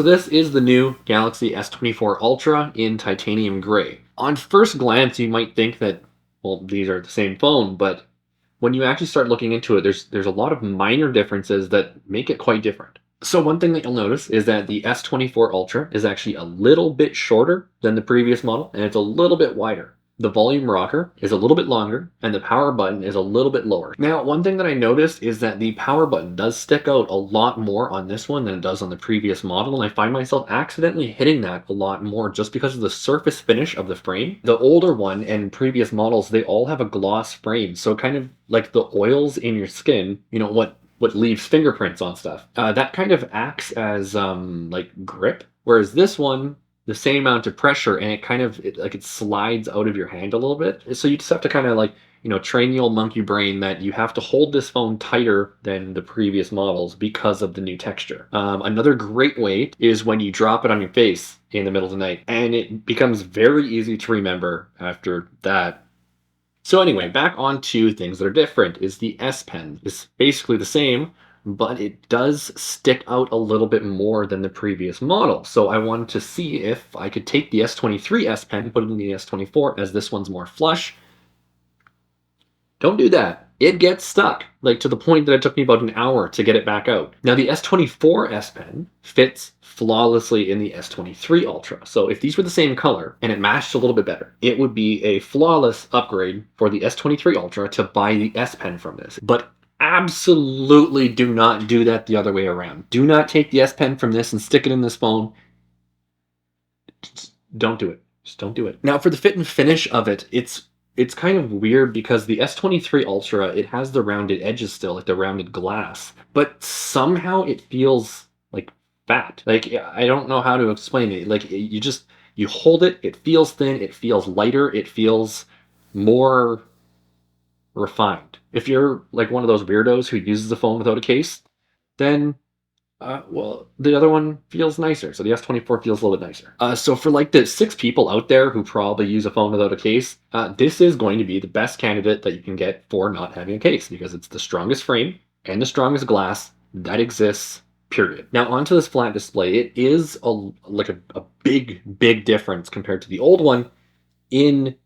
So this is the new Galaxy S24 Ultra in titanium gray. On first glance, you might think that, well, these are the same phone, but when you actually start looking into it, there's a lot of minor differences that make it quite different. So one thing that you'll notice is that the S24 Ultra is actually a little bit shorter than the previous model, and it's a little bit wider. The volume rocker is a little bit longer, and the power button is a little bit lower. Now, one thing that I noticed is that the power button does stick out a lot more on this one than it does on the previous model, and I find myself accidentally hitting that a lot more just because of the surface finish of the frame. The older one and previous models, they all have a gloss frame, so kind of like the oils in your skin, you know, what leaves fingerprints on stuff. That kind of acts as like grip, whereas this one, the same amount of pressure, and it kind of it slides out of your hand a little bit. So you just have to kind of like, you know, train the old monkey brain that you have to hold this phone tighter than the previous models because of the new texture. Another great way is when you drop it on your face in the middle of the night, and it becomes very easy to remember after that. So anyway, back on to things that are different is the S Pen. It's basically the same, but it does stick out a little bit more than the previous model. So I wanted to see if I could take the S23 S Pen and put it in the S24, as this one's more flush. Don't do that. It gets stuck, like to the point that it took me about an hour to get it back out. Now the S24 S Pen fits flawlessly in the S23 Ultra. So if these were the same color and it matched a little bit better, it would be a flawless upgrade for the S23 Ultra to buy the S Pen from this. But absolutely do not do that the other way around. Do not take the S Pen from this and stick it in this phone. Just don't do it. Just don't do it. Now for the fit and finish of it, it's kind of weird because the S23 Ultra, it has the rounded edges still, like the rounded glass, but somehow it feels like fat. Like, I don't know how to explain it. Like, you hold it, it feels thin, it feels lighter, it feels more refined. If you're like one of those weirdos who uses the phone without a case, then well, the other one feels nicer. So the S24 feels a little bit nicer. So for like the 6 people out there who probably use a phone without a case, this is going to be the best candidate that you can get for not having a case, because it's the strongest frame and the strongest glass that exists, period. Now onto this flat display, it is like a big difference compared to the old one in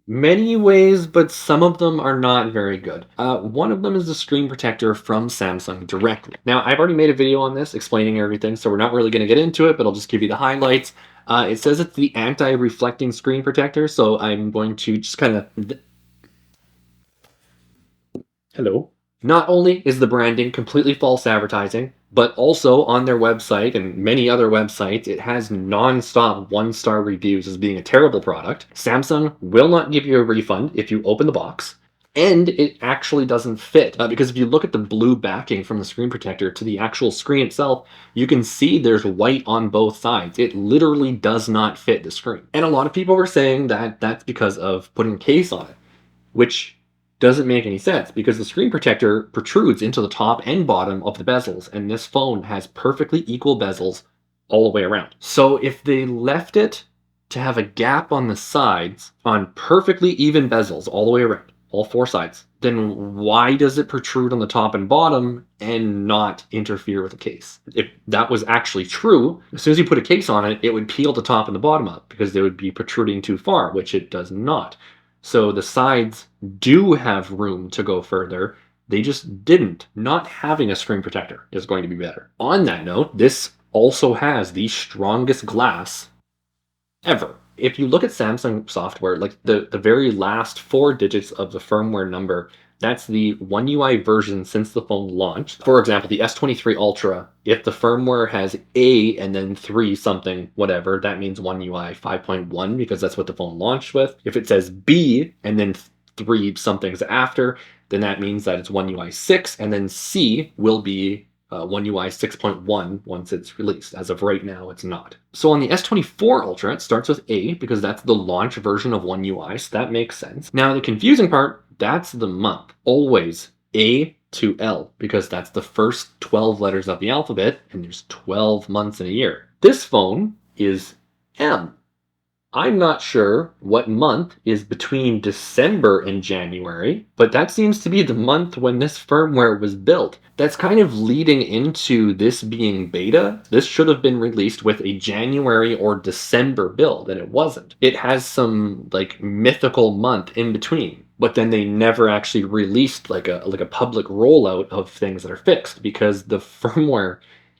many ways, but some of them are not very good. One of them is the screen protector from Samsung directly. Now, I've already made a video on this explaining everything, so we're not really going to get into it, but I'll just give you the highlights. It says it's the anti-reflecting screen protector, so I'm going to just kind of... Hello. Not only is the branding completely false advertising, but also on their website and many other websites, it has non-stop 1-star reviews as being a terrible product. Samsung will not give you a refund if you open the box, and it actually doesn't fit. Because if you look at the blue backing from the screen protector to the actual screen itself, you can see there's white on both sides. It literally does not fit the screen. And a lot of people were saying that that's because of putting a case on it, which doesn't make any sense because the screen protector protrudes into the top and bottom of the bezels, and this phone has perfectly equal bezels all the way around. So if they left it to have a gap on the sides on perfectly even bezels all the way around, all 4 sides, then why does it protrude on the top and bottom and not interfere with the case? If that was actually true, as soon as you put a case on it, it would peel the top and the bottom up because they would be protruding too far, which it does not. So the sides do have room to go further. They just didn't. Not having a screen protector is going to be better. On that note, this also has the strongest glass ever. If you look at Samsung software, like the very last 4 digits of the firmware number, that's the One UI version since the phone launched. For example, the S23 Ultra, if the firmware has A and then 3 something, whatever, that means One UI 5.1 because that's what the phone launched with. If it says B and then 3 somethings after, then that means that it's One UI 6, and then C will be One UI 6.1 once it's released. As of right now, it's not. So on the S24 Ultra, it starts with A because that's the launch version of One UI, so that makes sense. Now the confusing part, that's the month. Always A to L, because that's the first 12 letters of the alphabet, and there's 12 months in a year. This phone is M. I'm not sure what month is between December and January, but that seems to be the month when this firmware was built. That's kind of leading into this being beta. This should have been released with a January or December build, and it wasn't. It has some like mythical month in between, but then they never actually released like a public rollout of things that are fixed because the firmware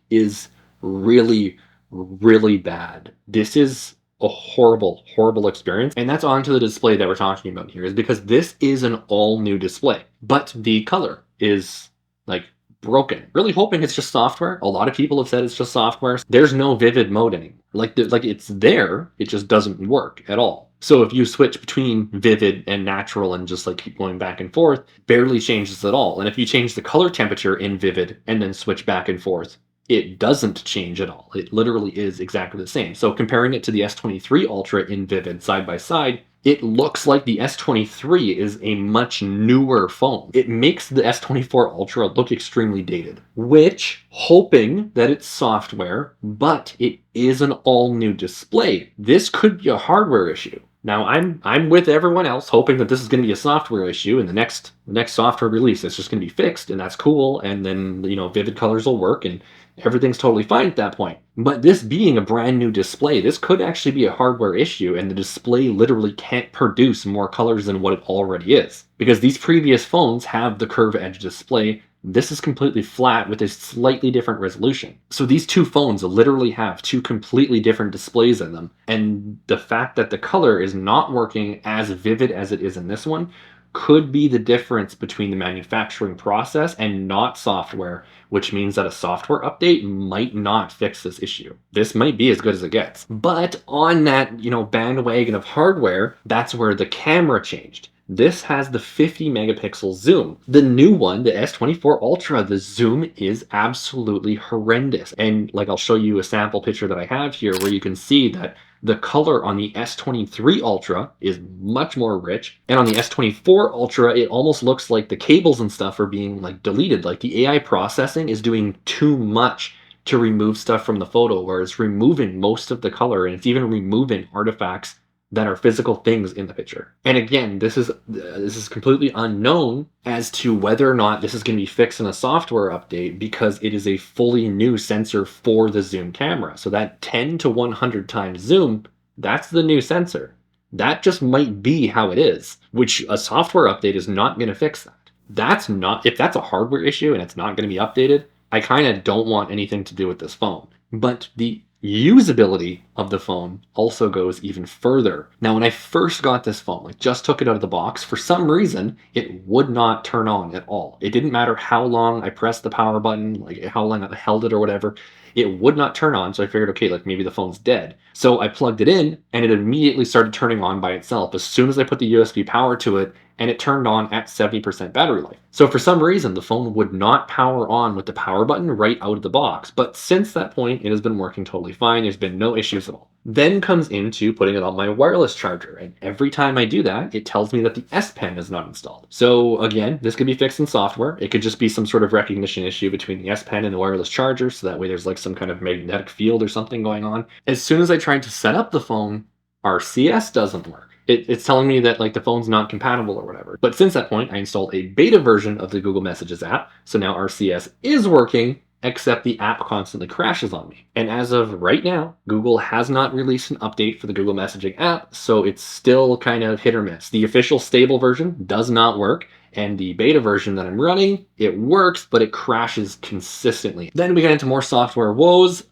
is really, really bad. This is a horrible, horrible experience. And that's onto the display that we're talking about here, is because this is an all new display, but the color is like broken. Really hoping it's just software. A lot of people have said it's just software. There's no vivid mode anymore. Like it's there, it just doesn't work at all. So if you switch between vivid and natural and just like keep going back and forth, barely changes at all. And if you change the color temperature in vivid and then switch back and forth, it doesn't change at all. It literally is exactly the same. So comparing it to the S23 Ultra in Vivid side by side, it looks like the S23 is a much newer phone. It makes the S24 Ultra look extremely dated, which, hoping that it's software, but it is an all-new display. This could be a hardware issue. Now, I'm with everyone else hoping that this is going to be a software issue, and the next software release it's just going to be fixed, and that's cool, and then, Vivid colors will work, and everything's totally fine at that point. But this being a brand new display, this could actually be a hardware issue, and the display literally can't produce more colors than what it already is. Because these previous phones have the curved edge display. This is completely flat with a slightly different resolution. So these two phones literally have two completely different displays in them. And the fact that the color is not working as vivid as it is in this one could be the difference between the manufacturing process and not software, which means that a software update might not fix this issue. This might be as good as it gets. But on that, bandwagon of hardware, that's where the camera changed. This has the 50 megapixel zoom. The new one, the S24 Ultra, the zoom is absolutely horrendous. And I'll show you a sample picture that I have here where you can see that the color on the S23 Ultra is much more rich. And on the S24 Ultra, it almost looks like the cables and stuff are being deleted. Like the AI processing is doing too much to remove stuff from the photo, where it's removing most of the color, and it's even removing artifacts that are physical things in the picture. And again, this is completely unknown as to whether or not this is going to be fixed in a software update, because it is a fully new sensor for the zoom camera. So that 10 to 100 times zoom, that's the new sensor. That just might be how it is, which a software update is not going to fix that. If that's a hardware issue and it's not going to be updated, I kind of don't want anything to do with this phone. But the usability of the phone also goes even further. Now, when I first got this phone, just took it out of the box, for some reason, it would not turn on at all. It didn't matter how long I pressed the power button, how long I held it or whatever, it would not turn on. So I figured, okay, maybe the phone's dead. So I plugged it in and it immediately started turning on by itself as soon as I put the USB power to it, and it turned on at 70% battery life. So for some reason, the phone would not power on with the power button right out of the box. But since that point, it has been working totally fine. There's been no issues at all. Then comes into putting it on my wireless charger. And every time I do that, it tells me that the S Pen is not installed. So again, this could be fixed in software. It could just be some sort of recognition issue between the S Pen and the wireless charger. So that way there's some kind of magnetic field or something going on. As soon as I tried to set up the phone, RCS doesn't work. It's telling me that the phone's not compatible or whatever. But since that point, I installed a beta version of the Google Messages app. So now RCS is working, except the app constantly crashes on me. And as of right now, Google has not released an update for the Google Messaging app, so it's still kind of hit or miss. The official stable version does not work, and the beta version that I'm running, it works, but it crashes consistently. Then we get into more software woes,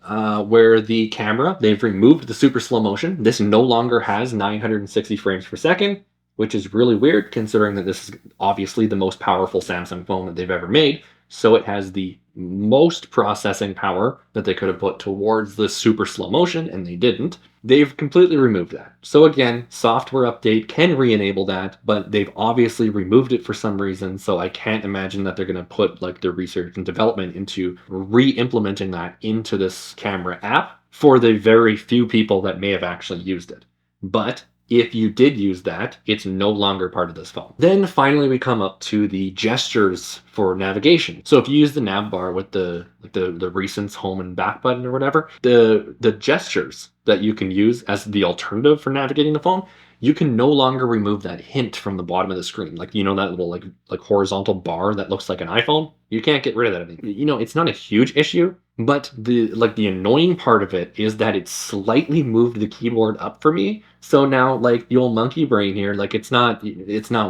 where the camera, they've removed the super slow motion. This no longer has 960 frames per second, which is really weird considering that this is obviously the most powerful Samsung phone that they've ever made. So it has the most processing power that they could have put towards the super slow motion, and they didn't. They've completely removed that. So again, software update can re-enable that, but they've obviously removed it for some reason, so I can't imagine that they're going to put the research and development into re-implementing that into this camera app for the very few people that may have actually used it. But If you did use that, it's no longer part of this phone. Then finally we come up to the gestures for navigation. So if you use the nav bar with the recents home and back button or whatever, the gestures that you can use as the alternative for navigating the phone, you can no longer remove that hint from the bottom of the screen. Like, you know, that little like horizontal bar that looks like an iPhone? You can't get rid of that anymore. You know, it's not a huge issue, but the annoying part of it is that it slightly moved the keyboard up for me. So now, like, the old monkey brain here, like, it's not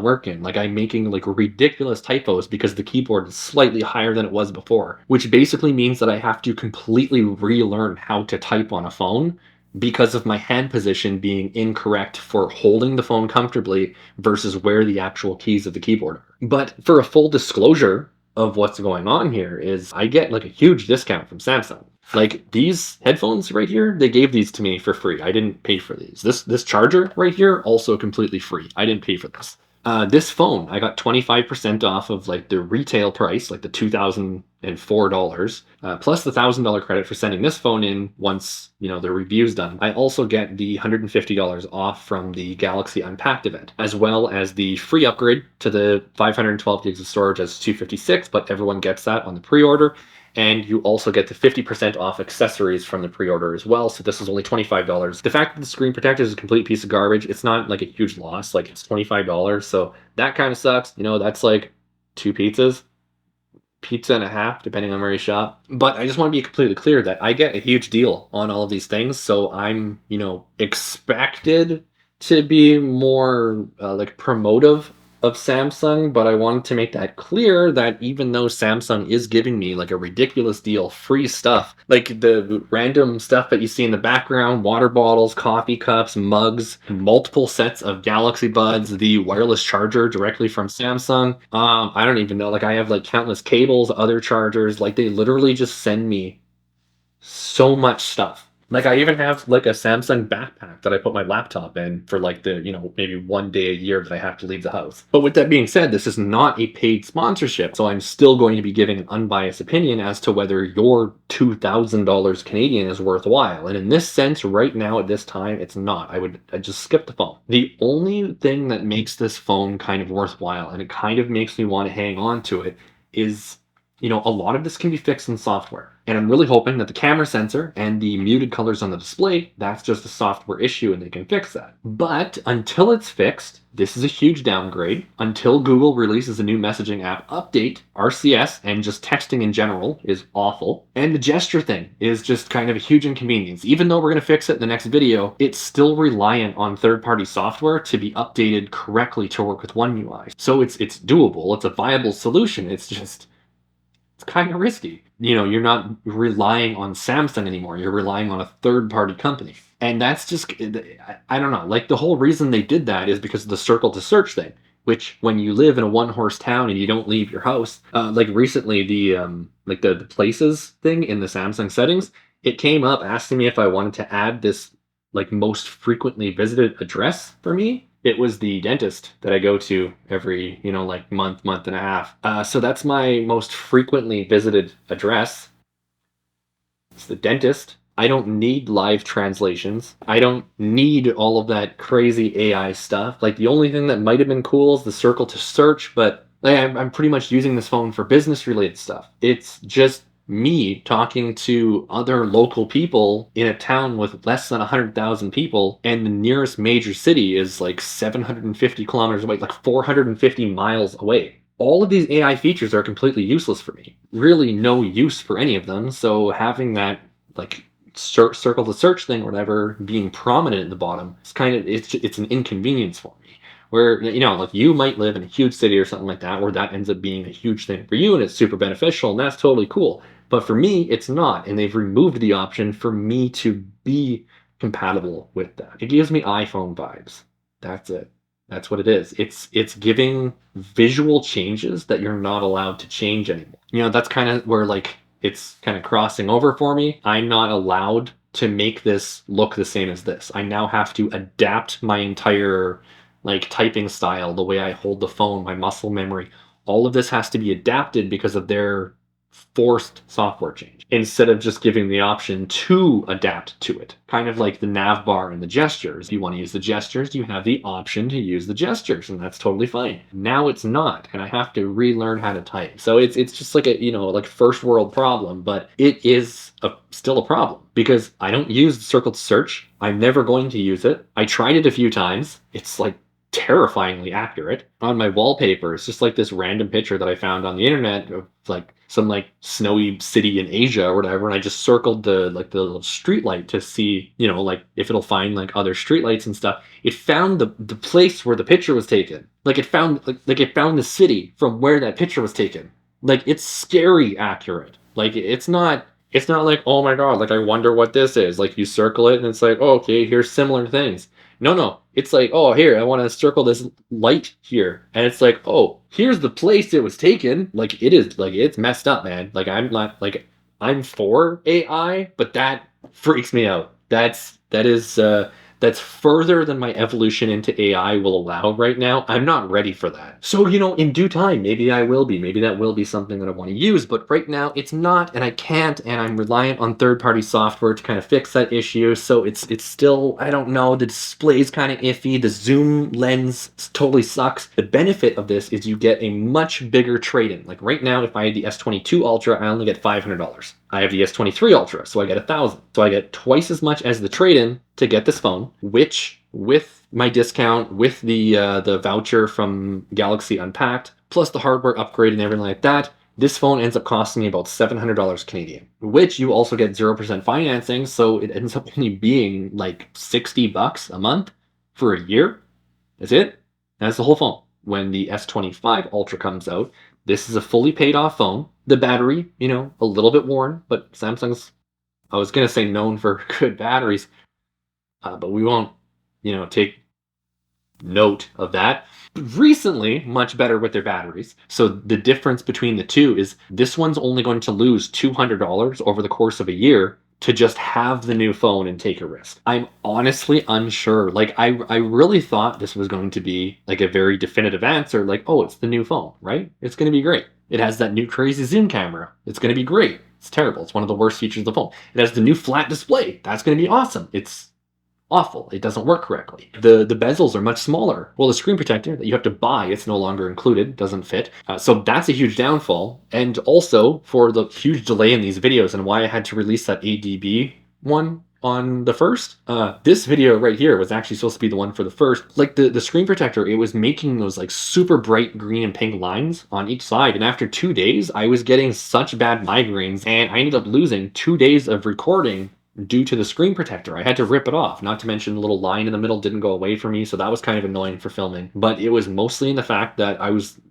working. Like, I'm making like ridiculous typos because the keyboard is slightly higher than it was before, which basically means that I have to completely relearn how to type on a phone because of my hand position being incorrect for holding the phone comfortably versus where the actual keys of the keyboard are. But for a full disclosure of what's going on here is I get like a huge discount from Samsung. Like, these headphones right here, they gave these to me for free. I didn't pay for these. This charger right here, also completely free. I didn't pay for this. This phone, I got 25% off of like the retail price, like the $2,004, plus the $1,000 credit for sending this phone in once, you know, the review's done. I also get the $150 off from the Galaxy Unpacked event, as well as the free upgrade to the 512 gigs of storage as 256, but everyone gets that on the pre-order. And you also get the 50% off accessories from the pre-order as well. So this is only $25. The fact that the screen protector is a complete piece of garbage, it's not like a huge loss. Like, it's $25. So that kind of sucks. You know, that's like 2 pizzas, pizza and a half, depending on where you shop. But I just want to be completely clear that I get a huge deal on all of these things. So I'm, you know, expected to be more like promotive of Samsung, but I wanted to make that clear that even though Samsung is giving me like a ridiculous deal, free stuff, like the random stuff that you see in the background, water bottles, coffee cups, mugs, multiple sets of Galaxy Buds, the wireless charger directly from Samsung. I don't even know, like, I have like countless cables, other chargers, like they literally just send me so much stuff. Like, I even have like a Samsung backpack that I put my laptop in for like the, you know, maybe 1 day a year that I have to leave the house. But with that being said, this is not a paid sponsorship, so I'm still going to be giving an unbiased opinion as to whether your $2,000 Canadian is worthwhile. And in this sense, right now at this time, it's not. I'd just skip the phone. The only thing that makes this phone kind of worthwhile, and it kind of makes me want to hang on to it, is, you know, a lot of this can be fixed in software. And I'm really hoping that the camera sensor and the muted colors on the display, that's just a software issue and they can fix that. But until it's fixed, this is a huge downgrade. Until Google releases a new messaging app update, RCS and just texting in general is awful. And the gesture thing is just kind of a huge inconvenience. Even though we're going to fix it in the next video, it's still reliant on third-party software to be updated correctly to work with One UI. So it's doable. It's a viable solution. It's just, it's kind of risky. You know, you're not relying on Samsung anymore. You're relying on a third-party company. And that's just, I don't know. Like, the whole reason they did that is because of the circle to search thing, which when you live in a one-horse town and you don't leave your house, like recently the places thing in the Samsung settings, it came up asking me if I wanted to add this like most frequently visited address for me. It was the dentist that I go to every, you know, like month and a half. So that's my most frequently visited address. It's the dentist. I don't need live translations. I don't need all of that crazy AI stuff. Like, the only thing that might have been cool is the circle to search, but I'm pretty much using this phone for business related stuff. It's just me talking to other local people in a town with less than 100,000 people, and the nearest major city is like 750 kilometers away, like 450 miles away. All of these AI features are completely useless for me. Really no use for any of them, so having that like circle to search thing or whatever being prominent at the bottom, it's kind of, it's an inconvenience for me. Where, you know, like, you might live in a huge city or something like that, where that ends up being a huge thing for you and it's super beneficial and that's totally cool. But for me, it's not, and they've removed the option for me to be compatible with that. It gives me iPhone vibes. That's it. That's what it is. It's giving visual changes that you're not allowed to change anymore. You know, that's kind of where, like, it's kind of crossing over for me. I'm not allowed to make this look the same as this. I now have to adapt my entire, like, typing style, the way I hold the phone, my muscle memory. All of this has to be adapted because of their forced software change instead of just giving the option to adapt to it. Kind of like the nav bar and the gestures. If you want to use the gestures, you have the option to use the gestures, and that's totally fine. Now it's not, and I have to relearn how to type. So it's just like a, like first world problem, but it is still a problem because I don't use the circled search. I'm never going to use it. I tried it a few times. It's like terrifyingly accurate. On my wallpaper, it's just like this random picture that I found on the internet of like some like snowy city in Asia or whatever, and I just circled the little street light to see, like if it'll find like other street lights and stuff. It found the place where the picture was taken. Like it found it found the city from where that picture was taken. Like it's scary accurate. Like it's not like, oh my god, like I wonder what this is. Like you circle it and it's like, oh, okay, here's similar things. No. It's like, oh, here, I want to circle this light here. And it's like, oh, here's the place it was taken. Like, it is, like, it's messed up, man. Like, I'm not, like, I'm for AI, but that freaks me out. That's further than my evolution into AI will allow right now. I'm not ready for that. So, in due time, maybe I will be. Maybe that will be something that I want to use. But right now, it's not, and I can't, and I'm reliant on third-party software to kind of fix that issue. So it's still, I don't know, the display's kind of iffy. The zoom lens totally sucks. The benefit of this is you get a much bigger trade-in. Like right now, if I had the S22 Ultra, I only get $500. I have the S23 Ultra, so I get $1,000. So I get twice as much as the trade-in to get this phone, which with my discount, with the voucher from Galaxy Unpacked, plus the hardware upgrade and everything like that, this phone ends up costing me about $700 Canadian, which you also get 0% financing, so it ends up only being like $60 a month for a year. That's it. That's the whole phone. When the S25 Ultra comes out, this is a fully paid off phone. The battery, a little bit worn, but Samsung's, I was going to say known for good batteries, but we won't, take note of that. Recently, much better with their batteries. So the difference between the two is this one's only going to lose $200 over the course of a year to just have the new phone and take a risk. I'm honestly unsure. Like, I really thought this was going to be like a very definitive answer. Like, oh, it's the new phone, right? It's going to be great. It has that new crazy zoom camera. It's going to be great. It's terrible. It's one of the worst features of the phone. It has the new flat display. That's going to be awesome. It's awful. It doesn't work correctly. The bezels are much smaller. Well, the screen protector that you have to buy, it's no longer included, doesn't fit. So that's a huge downfall. And also for the huge delay in these videos and why I had to release that ADB one on the first. This video right here was actually supposed to be the one for the first. Like the screen protector, it was making those like super bright green and pink lines on each side. And after 2 days, I was getting such bad migraines and I ended up losing 2 days of recording due to the screen protector. I had to rip it off. Not to mention the little line in the middle didn't go away for me, so that was kind of annoying for filming. But it was mostly in the fact that I was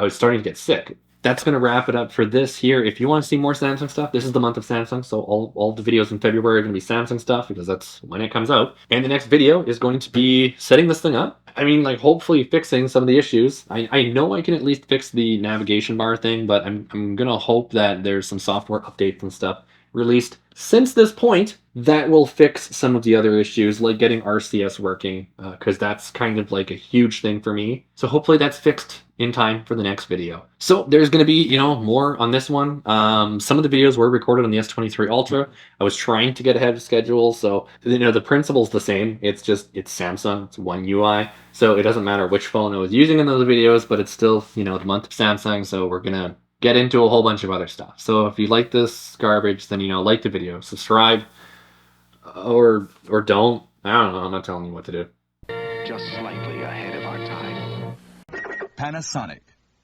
starting to get sick. That's going to wrap it up for this here. If you want to see more Samsung stuff, this is the month of Samsung, so all the videos in February are going to be Samsung stuff because that's when it comes out. And the next video is going to be setting this thing up. I mean, like, hopefully fixing some of the issues. I know I can at least fix the navigation bar thing, but I'm going to hope that there's some software updates and stuff released since this point that will fix some of the other issues, like getting RCS working, because that's kind of like a huge thing for me. So hopefully that's fixed in time for the next video. So there's going to be, more on this one. Some of the videos were recorded on the S23 Ultra. I was trying to get ahead of schedule, so the principle's the same. It's Samsung. It's one UI, so it doesn't matter which phone I was using in those videos, but it's still the month of Samsung. So we're gonna get into a whole bunch of other stuff. So if you like this garbage, then like the video, subscribe, or don't. I don't know. I'm not telling you what to do. Just slightly ahead of our time. Panasonic.